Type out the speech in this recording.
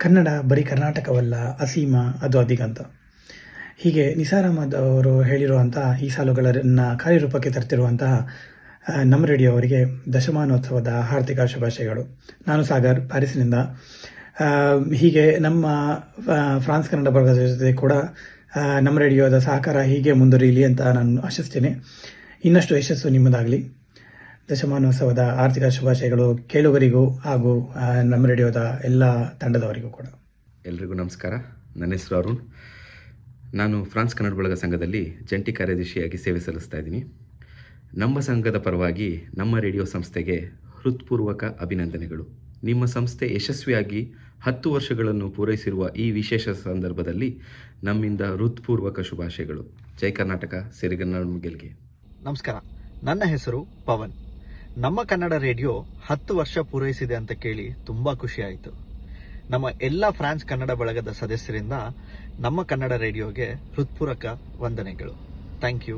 ಕನ್ನಡ ಬರೀ ಕರ್ನಾಟಕವಲ್ಲ, ಅಸೀಮ ಅದು ಅಧಿಗಂತ. ಹೀಗೆ ನಿಸಾರ್ ಅಹಮದ್ ಅವರು ಹೇಳಿರುವಂತಹ ಈ ಸಾಲುಗಳನ್ನು ಕಾರ್ಯರೂಪಕ್ಕೆ ತರ್ತಿರುವಂತಹ ನಮ್ಮ ರೇಡಿಯೋ ಅವರಿಗೆ ದಶಮಾನೋತ್ಸವದ ಹಾರ್ದಿಕ ಶುಭಾಶಯಗಳು. ನಾನು ಸಾಗರ್, ಪ್ಯಾರಿಸ್ನಿಂದ. ಹೀಗೆ ನಮ್ಮ ಫ್ರಾನ್ಸ್ ಕನ್ನಡ ಬಳಗದ ಜೊತೆ ಕೂಡ ನಮ್ಮ ರೇಡಿಯೋದ ಸಹಕಾರ ಹೀಗೆ ಮುಂದುವರಿಯಲಿ ಅಂತ ನಾನು ಆಶಿಸ್ತೇನೆ. ಇನ್ನಷ್ಟು ಯಶಸ್ಸು ನಿಮ್ಮದಾಗಲಿ. ದಶಮಾನೋತ್ಸವದ ಆರ್ಥಿಕ ಶುಭಾಶಯಗಳು ಕೇಳುಗರಿಗೂ ಹಾಗೂ ನಮ್ಮ ರೇಡಿಯೋದ ಎಲ್ಲ ತಂಡದವರಿಗೂ ಕೂಡ. ಎಲ್ರಿಗೂ ನಮಸ್ಕಾರ. ನನ್ನ ಹೆಸರು ಅರುಣ್. ನಾನು ಫ್ರಾನ್ಸ್ ಕನ್ನಡ ಬಳಗ ಸಂಘದಲ್ಲಿ ಜಂಟಿ ಕಾರ್ಯದರ್ಶಿಯಾಗಿ ಸೇವೆ ಸಲ್ಲಿಸ್ತಾ ಇದ್ದೀನಿ. ನಮ್ಮ ಸಂಘದ ಪರವಾಗಿ ನಮ್ಮ ರೇಡಿಯೋ ಸಂಸ್ಥೆಗೆ ಹೃತ್ಪೂರ್ವಕ ಅಭಿನಂದನೆಗಳು. ನಿಮ್ಮ ಸಂಸ್ಥೆ ಯಶಸ್ವಿಯಾಗಿ 10 ವರ್ಷಗಳನ್ನು ಪೂರೈಸಿರುವ ಈ ವಿಶೇಷ ಸಂದರ್ಭದಲ್ಲಿ ನಮ್ಮಿಂದ ಹೃತ್ಪೂರ್ವಕ ಶುಭಾಶಯಗಳು. ಜೈ ಕರ್ನಾಟಕ, ಸಿರಿಗನ್ನಡ ಗೆಲ್ಗೆ. ನಮಸ್ಕಾರ. ನನ್ನ ಹೆಸರು ಪವನ್. ನಮ್ಮ ಕನ್ನಡ ರೇಡಿಯೋ 10 ವರ್ಷ ಪೂರೈಸಿದೆ ಅಂತ ಕೇಳಿ ತುಂಬಾ ಖುಷಿ ಆಯಿತು. ನಮ್ಮ ಎಲ್ಲ ಫ್ರಾನ್ಸ್ ಕನ್ನಡ ಬಳಗದ ಸದಸ್ಯರಿಂದ ನಮ್ಮ ಕನ್ನಡ ರೇಡಿಯೋಗೆ ಹೃತ್ಪೂರ್ವಕ ವಂದನೆಗಳು. Thank you.